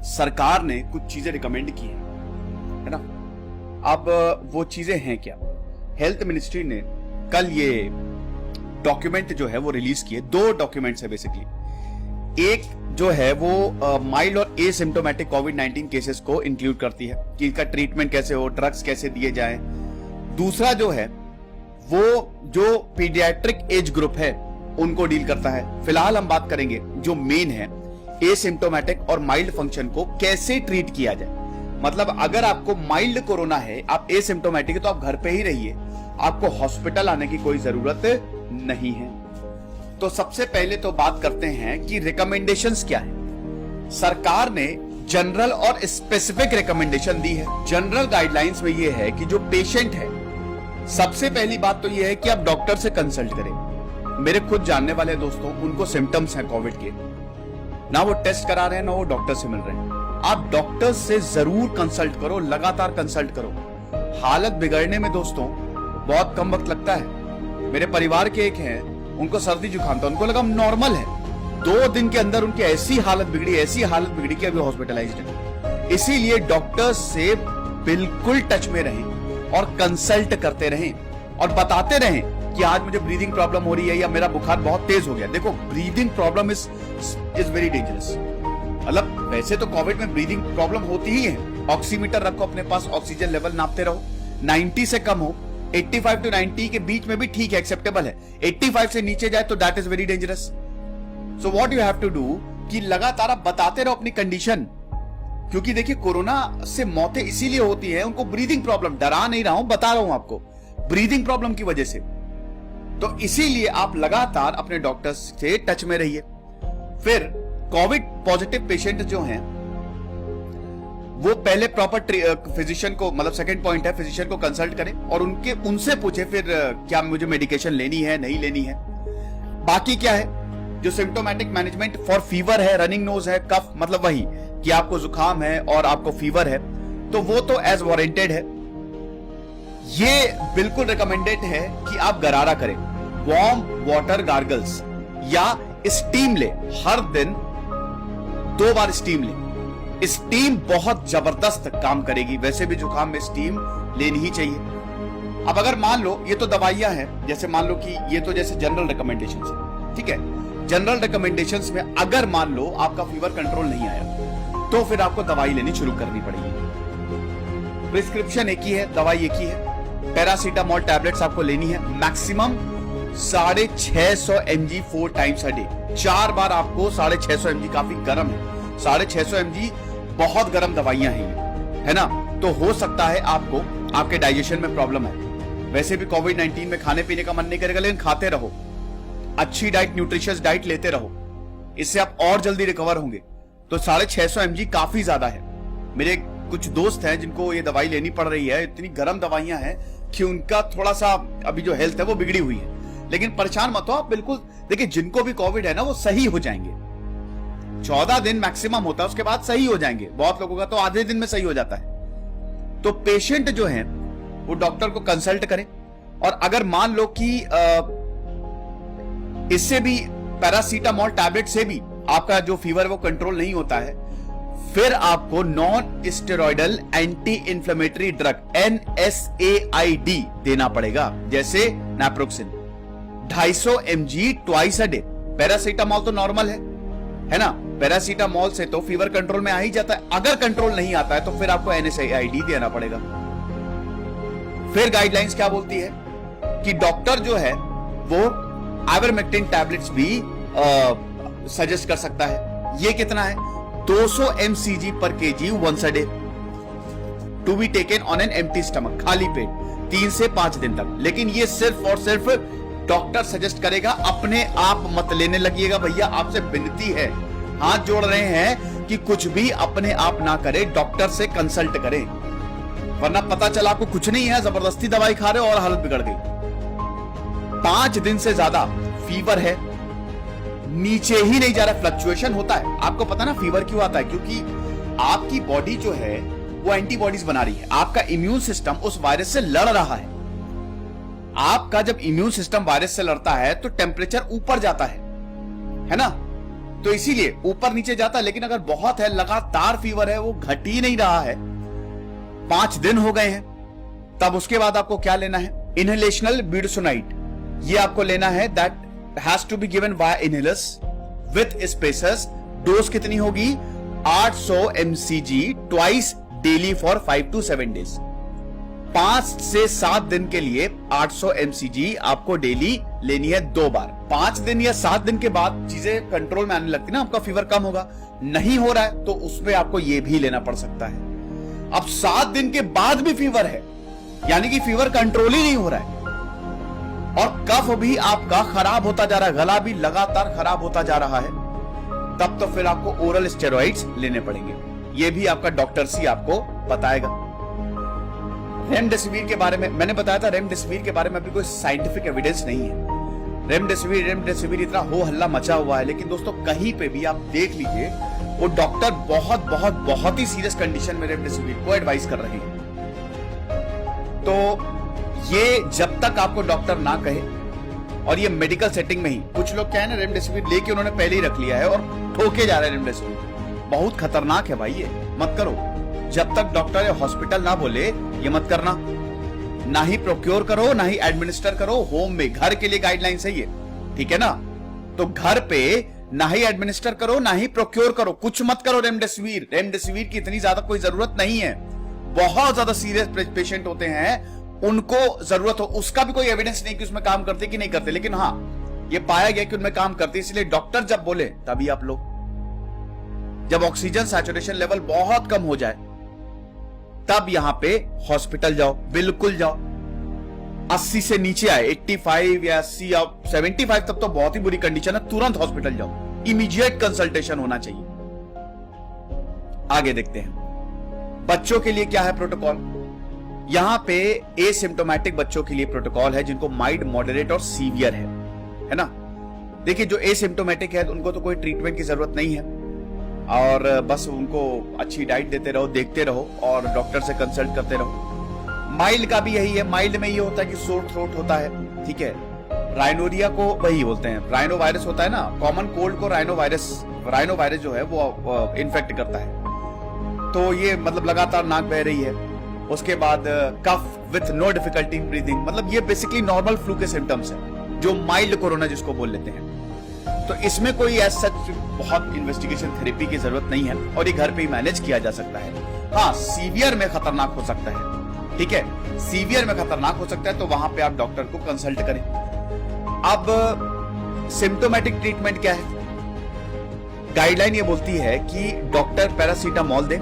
सरकार ने कुछ चीजें रिकमेंड की है ना। अब वो चीजें हैं क्या? हेल्थ मिनिस्ट्री ने कल ये डॉक्यूमेंट जो है वो रिलीज किए। 2 डॉक्यूमेंट्स है बेसिकली। एक जो है वो माइल्ड और एसिम्प्टोमेटिक कोविड-19 केसेस को इंक्लूड करती है कि इनका ट्रीटमेंट कैसे हो, ड्रग्स कैसे दिए जाएं। दूसरा जो है वो जो पीडियाट्रिक एज ग्रुप है उनको डील करता है। फिलहाल हम बात करेंगे जो मेन है एसिम्प्टोमेटिक और माइल्ड फंक्शन को कैसे ट्रीट किया जाए। मतलब अगर आपको माइल्ड कोरोना है, आप एसिम्प्टोमेटिक है, तो आप घर पे ही रहिए, आपको हॉस्पिटल आने की कोई जरूरत नहीं है। तो सबसे पहले तो बात करते हैं कि रिकमेंडेशंस क्या है। सरकार ने जनरल और स्पेसिफिक रिकमेंडेशन दी है। जनरल गाइडलाइंस में यह है कि जो पेशेंट है, सबसे पहली बात तो यह है कि आप डॉक्टर से कंसल्ट करें। मेरे खुद जानने वाले दोस्तों, उनको सिम्टम्स हैं कोविड के, ना वो टेस्ट करा रहे हैं ना वो डॉक्टर से मिल रहे हैं। आप डॉक्टर से जरूर कंसल्ट करो, लगातार कंसल्ट करो। हालत बिगड़ने में दोस्तों बहुत कम वक्त लगता है। मेरे परिवार के एक हैं, उनको सर्दी जुकाम था, उनको लगा नॉर्मल है। 2 दिन के अंदर उनकी ऐसी हालत बिगड़ी कि अभी हॉस्पिटलाइज्ड है। इसीलिए डॉक्टर्स से बिल्कुल टच में रहें और कंसल्ट करते रहें और बताते रहें कि आज मुझे ब्रीदिंग प्रॉब्लम हो रही है या मेरा बुखार बहुत तेज हो गया। देखो, breathing problem is very dangerous. मतलब वैसे तो कोविड में ब्रीदिंग प्रॉब्लम होती ही है। ऑक्सीमीटर रखो अपने पास, ऑक्सीजन लेवल नापते रहो। 90 से कम हो, 85 to 90 के बीच में भी ठीक है, एक्सेप्टेबल है। 85 से नीचे जाए तो that is very dangerous. So what you have to do कि लगातार आप बताते रहो अपनी कंडीशन। क्योंकि देखिए, कोरोना से मौतें इसीलिए होती है, उनको ब्रीदिंग प्रॉब्लम, डरा नहीं रहा हूं, बता रहा हूं आपको, ब्रीदिंग प्रॉब्लम की वजह से। तो इसीलिए आप लगातार अपने डॉक्टर से टच में रहिए। फिर कोविड पॉजिटिव पेशेंट जो हैं वो पहले प्रॉपर फिजिशियन को, मतलब सेकंड पॉइंट है, फिजिशियन को कंसल्ट करें और उनसे पूछे फिर क्या मुझे मेडिकेशन लेनी है नहीं लेनी है। बाकी क्या है, जो सिम्प्टोमेटिक मैनेजमेंट फॉर फीवर है, रनिंग नोज है, कफ, मतलब वही कि आपको जुकाम है और आपको फीवर है, तो वो तो एज वारंटेड है। ये बिल्कुल रिकमेंडेड है कि आप गरारा करें, वार्म वाटर गार्गल्स या स्टीम ले। हर दिन 2 बार स्टीम ले। स्टीम बहुत जबरदस्त काम करेगी। वैसे भी जुकाम में स्टीम लेनी ही चाहिए। अब अगर मान लो ये तो दवाइयां हैं, जैसे मान लो कि ये तो जैसे जनरल रिकमेंडेशंस है, ठीक है। जनरल रिकमेंडेशंस में अगर मान लो आपका फीवर कंट्रोल नहीं आया तो फिर आपको दवाई लेनी शुरू करनी पड़ेगी। प्रिस्क्रिप्शन एक ही है, दवाई एक ही है। पैरासीटामोल टैबलेट्स आपको लेनी है, maximum 650 mg 4 times a day. 4 बार आपको 650 mg, काफी गर्म है। 650 mg बहुत गर्म दवाइयां हैं, है ना। तो हो सकता है आपको आपके डाइजेशन में प्रॉब्लम है। वैसे भी कोविड-19 में खाने पीने का मन नहीं करेगा, लेकिन खाते रहो, अच्छी डाइट, न्यूट्रिशियस डाइट लेते रहो, इससे आप और जल्दी रिकवर होंगे। तो 650 mg काफी ज्यादा है। मेरे कुछ दोस्त हैं जिनको ये दवाई लेनी पड़ रही है, इतनी गर्म दवाइयां हैं कि उनका थोड़ा सा अभी जो हेल्थ है वो बिगड़ी हुई है। लेकिन परेशान मत हो आप, बिल्कुल देखिए, जिनको भी कोविड है ना वो सही हो जाएंगे। 14 दिन मैक्सिमम होता है, उसके बाद सही हो जाएंगे। बहुत लोगों का तो आधे दिन में सही हो जाता है। तो पेशेंट जो है वो डॉक्टर को कंसल्ट करें। और अगर मान लो कि इससे भी, पैरासीटामोल टैबलेट से भी आपका जो फीवर वो कंट्रोल नहीं होता है, फिर आपको non steroidal anti inflammatory drug NSAID देना पड़ेगा, जैसे नैप्रोक्सिन 250 mg twice a day. Paracetamol तो नॉर्मल है ना। पैरासीटामोल से तो फीवर कंट्रोल में आ ही जाता है। अगर कंट्रोल नहीं आता है तो फिर आपको NSAID देना पड़ेगा। फिर गाइडलाइंस क्या बोलती है कि डॉक्टर जो है वो आइवरमेक्टिन टैबलेट्स भी सजेस्ट कर सकता है। ये कितना है? 200 mcg पर kg once a day to be taken on an empty stomach, खाली पेट, 3 से 5 दिन तक। लेकिन ये सिर्फ और सिर्फ डॉक्टर सजेस्ट करेगा, अपने आप मत लेने लगिएगा भैया। आपसे विनती है, हाथ जोड़ रहे हैं कि कुछ भी अपने आप ना करें, डॉक्टर से कंसल्ट करें, वरना पता चला आपको कुछ नहीं है, जबरदस्ती दवाई खा रहे हो और हालत बिगड़ गई। 5 दिन से ज्यादा फीवर है, नीचे ही नहीं जा रहा, फ्लक्चुएशन होता है। आपको पता ना फीवर क्यों आता है? क्योंकि आपकी बॉडी जो है वो एंटीबॉडीज बना रही है। आपका इम्यून सिस्टम उस वायरस से लड़ रहा है। आपका जब इम्यून सिस्टम वायरस से लड़ता है तो टेम्परेचर ऊपर जाता है ना। तो इसीलिए ऊपर नीचे जाता है। लेकिन अगर बहुत है, लगातार फीवर है, वो घट ही नहीं रहा है, 5 दिन हो गए हैं, तब उसके बाद आपको क्या लेना है? इनहेलेशनल ब्यूटासोनाइड, ये आपको लेना है। That has to be given by inhalers with spacers. Dose कितनी होगी? 800 mcg twice daily for 5 to 7 days। 5 से 7 दिन के लिए 800 mcg आपको डेली लेनी है 2 बार। 5 दिन या 7 दिन के बाद चीजें कंट्रोल में आने लगती ना, आपका फीवर कम होगा। नहीं हो रहा है तो उसमें आपको ये भी लेना पड़ सकता है। अब 7 दिन के बाद भी फीवर है, यानी कि फीवर कंट्रोल ही नहीं हो रहा है और कफ भी आपका खराब होता जा रहा है, गला भी लगातार खराब होता जा रहा है, तब तो फिर आपको ओरल स्टेरॉइड्स लेने पड़ेंगे। ये भी आपका डॉक्टर सी आपको बताएगा। रेमडेसिविर के बारे में मैंने बताया था, रेमडेसिविर के बारे में अभी कोई साइंटिफिक एविडेंस नहीं है। रेमडेसिविर इतना हो हल्ला मचा हुआ है, लेकिन दोस्तों कहीं पे भी आप देख लीजिए वो डॉक्टर बहुत बहुत बहुत ही सीरियस कंडीशन में रेमडेसिविर को एडवाइस कर रहे हैं। तो ये जब तक आपको डॉक्टर ना कहे, और ये मेडिकल सेटिंग में ही कुछ लोग क्या है ना, रेमडेसिविर लेके उन्होंने पहले ही रख लिया है और ठोके जा रहे हैं। रेमडेसिविर बहुत खतरनाक है भाई, ये मत करो। जब तक डॉक्टर या हॉस्पिटल ना बोले ये मत करना, ना ही प्रोक्योर करो ना ही एडमिनिस्टर करो। होम में, घर के लिए गाइडलाइंस है ये, ठीक है ना? तो घर पे ना ही एडमिनिस्टर करो ना ही प्रोक्योर करो, कुछ मत करो। रेमडेसिविर की इतनी ज्यादा कोई जरूरत नहीं है। बहुत ज्यादा सीरियस पेशेंट होते हैं, उनको जरूरत हो, उसका भी कोई एविडेंस नहीं कि उसमें काम करते कि नहीं करते, लेकिन हाँ ये पाया गया कि उनमें काम करते, इसलिए डॉक्टर जब बोले तभी आप लो। जब ऑक्सीजन सैचुरेशन लेवल बहुत कम हो जाए तब यहां पे हॉस्पिटल जाओ, बिल्कुल जाओ। 80 से नीचे आए, 85 या 80 या 75, तब तो बहुत ही बुरी कंडीशन है, तुरंत हॉस्पिटल जाओ, इमीडिएट कंसल्टेशन होना चाहिए। आगे देखते हैं बच्चों के लिए क्या है प्रोटोकॉल। यहां पे एसिम्प्टोमेटिक बच्चों के लिए प्रोटोकॉल है, जिनको माइल्ड, मॉडरेट और सीवियर है ना। देखिए जो एसिम्प्टोमेटिक है उनको तो कोई ट्रीटमेंट की जरूरत नहीं है, और बस उनको अच्छी डाइट देते रहो, देखते रहो और डॉक्टर से कंसल्ट करते रहो। माइल्ड का भी यही है। माइल्ड में ये होता है कि सोर थ्रोट होता है, ठीक है। राइनोरिया को वही बोलते हैं, राइनो वायरस होता है ना, कॉमन कोल्ड को राइनो वायरस जो है वो इन्फेक्ट करता है। तो ये मतलब लगातार नाक बह रही है। उसके बाद cough with no difficulty in breathing, मतलब ये बेसिकली नॉर्मल फ्लू के सिम्टम्स है, जो माइल्ड कोरोना जिसको बोल लेते हैं। तो इसमें कोई ऐसा बहुत इन्वेस्टिगेशन थेरेपी की जरूरत नहीं है और ये घर पे ही मैनेज किया जा सकता है। हाँ, सीवियर में खतरनाक हो सकता है, ठीक है, सीवियर में खतरनाक हो सकता है, तो वहां पे आप डॉक्टर को कंसल्ट करें। अब सिम्टोमेटिक ट्रीटमेंट क्या है? गाइडलाइन ये बोलती है कि डॉक्टर पैरासीटामोल दे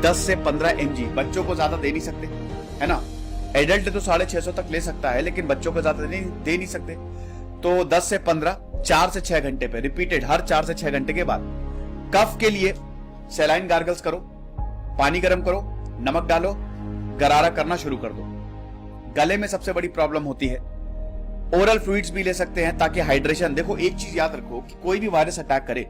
10 से 15 mg। बच्चों को ज्यादा दे नहीं सकते, है ना। एडल्ट तो 650 तक ले सकता है, लेकिन बच्चों को ज्यादा दे नहीं सकते। तो 10 से 15, 4 से 6 घंटे पे रिपीटेड, हर 4 से 6 घंटे के बाद। कफ के लिए सैलाइन गार्गल्स करो, पानी गर्म करो, नमक डालो, गरारा करना शुरू कर दो। गले में सबसे बड़ी प्रॉब्लम होती है। ओरल फ्लूइड्स भी ले सकते हैं ताकि हाइड्रेशन, देखो एक चीज याद रखो कि कोई भी वायरस अटैक करे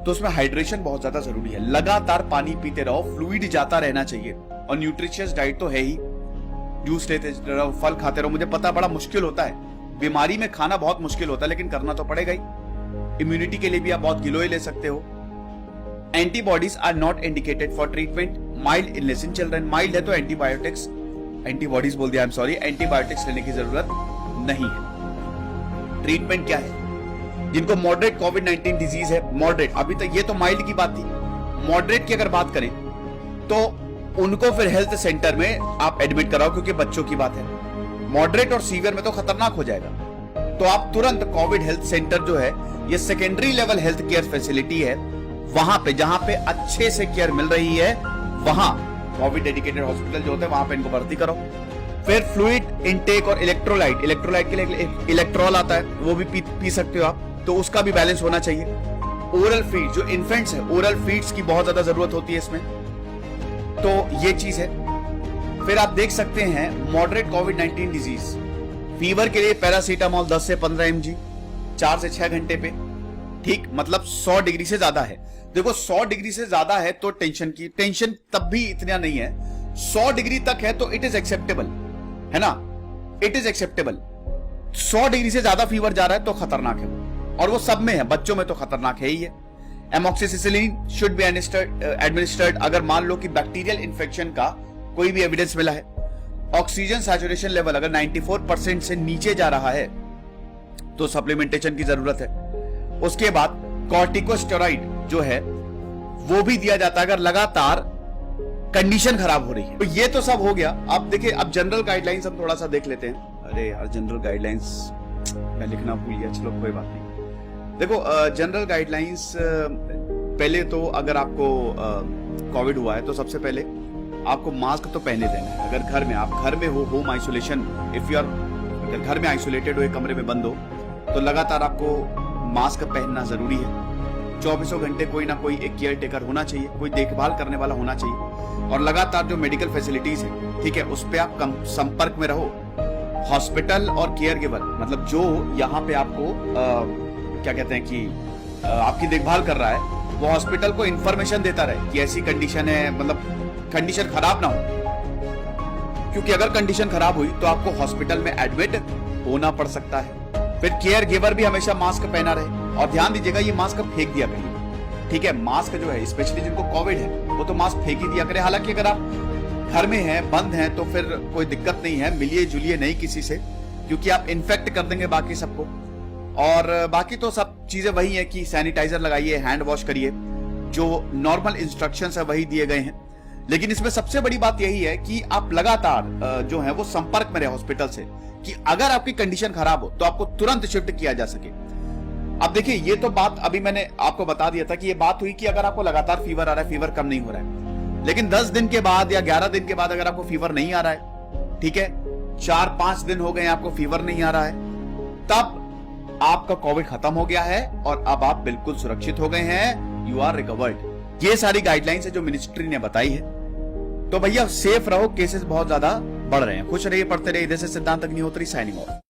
तो उसमें हाइड्रेशन बहुत ज्यादा जरूरी है। लगातार पानी पीते रहो, फ्लूइड जाता रहना चाहिए, और न्यूट्रिशियस डाइट तो है ही। जूस लेते रहो, फल खाते रहो। मुझे पता बड़ा मुश्किल होता है, बीमारी में खाना बहुत मुश्किल होता है, लेकिन करना तो पड़ेगा ही। इम्यूनिटी के लिए भी आप बहुत गिलोय ले सकते हो। Antibodies are not indicated for treatment mild illness in children. Mild है तो एंटीबॉडीज बोल दिया, आई एम सॉरी, एंटीबायोटिक्स लेने की जरूरत नहीं है। ट्रीटमेंट क्या है? जिनको मॉडरेट कोविड-19 डिजीज है, मॉडरेट, अभी तक ये तो माइल्ड की बात थी, मॉडरेट की अगर बात करें तो उनको फिर हेल्थ सेंटर में आप एडमिट कराओ, क्योंकि बच्चों की बात है। मॉडरेट और सीवियर में तो खतरनाक हो जाएगा, तो आप तुरंत कोविड हेल्थ सेंटर जो है, ये secondary level health care facility है, वहां पे जहां पे अच्छे से केयर मिल रही है, वहां कोविड डेडिकेटेड हॉस्पिटल जो होते हैं, वहां पे इनको भर्ती करो। फिर फ्लूइड इनटेक और इलेक्ट्रोलाइट के लिए इलेक्ट्रॉल आता है, वो भी पी सकते हो आप, तो उसका भी बैलेंस होना चाहिए। ओरल फीड, जो इन्फेंट्स है, ओरल फीड्स की बहुत ज्यादा जरूरत होती है इसमें, तो ये चीज है। फिर आप देख सकते हैं मॉडरेट कोविड-19 डिजीज, फीवर के लिए पैरासीटामोल 10 से 15 mg 4 से 6 घंटे पे, ठीक, मतलब 100 डिग्री से ज्यादा है। देखो 100 डिग्री से ज्यादा है तो टेंशन तब भी इतना नहीं है। 100 डिग्री तक है तो इट इज एक्सेप्टेबल, है ना, इट इज एक्सेप्टेबल। 100 डिग्री से ज्यादा फीवर जा रहा है तो खतरनाक है। और वो सब में है, बच्चों में तो खतरनाक है ही है। एमॉक्सिसिलिन शुड बी एडमिनिस्टर्ड अगर मान लो कि बैक्टीरियल इन्फेक्शन का कोई भी एविडेंस मिला है। ऑक्सीजन सैचुरेशन लेवल अगर 94% से नीचे जा रहा है तो सप्लीमेंटेशन की जरूरत है। उसके बाद कॉर्टिकोस्टेरॉइड जो है वो भी दिया जाता है अगर लगातार कंडीशन खराब हो रही है। तो ये तो सब हो गया। अब देखिए, अब जनरल गाइडलाइंस हम थोड़ा सा देख लेते हैं। अरे यार, जनरल गाइडलाइंस मैं लिखना भूल गया, चलो कोई बात नहीं। देखो, जनरल गाइडलाइंस पहले तो अगर आपको कोविड हुआ है तो सबसे पहले आपको मास्क तो पहने देना है। अगर घर में आप घर में हो, home isolation, if you are अगर घर में आइसोलेटेड हो, एक कमरे में बंद हो, तो लगातार आपको मास्क पहनना जरूरी है। 24 घंटे कोई ना कोई एक केयर टेकर होना चाहिए, कोई देखभाल करने वाला होना चाहिए। और लगातार जो मेडिकल फैसिलिटीज है, ठीक है, उस पर आप कम संपर्क में रहो। हॉस्पिटल और केयर गिवर, मतलब जो यहाँ पे आपको क्या कहते हैं कि आपकी देखभाल कर रहा है, वो हॉस्पिटल को इंफॉर्मेशन देता रहे कि ऐसी कंडीशन है, मतलब कंडीशन खराब ना हो, क्योंकि अगर कंडीशन खराब हुई तो आपको हॉस्पिटल में एडमिट होना पड़ सकता है। फिर केयर गिवर भी हमेशा मास्क पहना रहे। और ध्यान दीजिएगा, ये मास्क फेंक दिया करिए, ठीक है। मास्क जो है, स्पेशली जिनको कोविड है, वो तो मास्क फेंक ही दिया करे। हालांकि अगर आप घर में हैं, बंद हैं, तो फिर कोई दिक्कत नहीं है, मिलिए जुलिए नहीं किसी से, क्योंकि आप इन्फेक्ट कर देंगे बाकी सबको। और बाकी तो सब चीजें वही है कि सैनिटाइजर लगाइए, हैंड वॉश करिए, जो नॉर्मल इंस्ट्रक्शंस है वही दिए गए हैं। लेकिन इसमें सबसे बड़ी बात यही है कि आप लगातार जो है वो संपर्क में रहे हॉस्पिटल से, कि अगर आपकी कंडीशन खराब हो तो आपको तुरंत शिफ्ट किया जा सके। अब देखिए, ये तो बात अभी मैंने आपको बता दिया था कि ये बात हुई कि अगर आपको लगातार फीवर आ रहा है, फीवर कम नहीं हो रहा है, लेकिन 10 दिन के बाद या 11 दिन के बाद अगर आपको फीवर नहीं आ रहा है, ठीक है, 4-5 दिन हो गए आपको फीवर नहीं आ रहा है, तब आपका कोविड खत्म हो गया है और अब आप बिल्कुल सुरक्षित हो गए हैं, यू आर रिकवर्ड। ये सारी गाइडलाइंस है जो मिनिस्ट्री ने बताई है। तो भैया सेफ रहो, केसेस बहुत ज्यादा बढ़ रहे हैं। खुश रहिए, पढ़ते रहिए। इधर से सिद्धांत अग्निहोत्री साइनिंग ऑफ।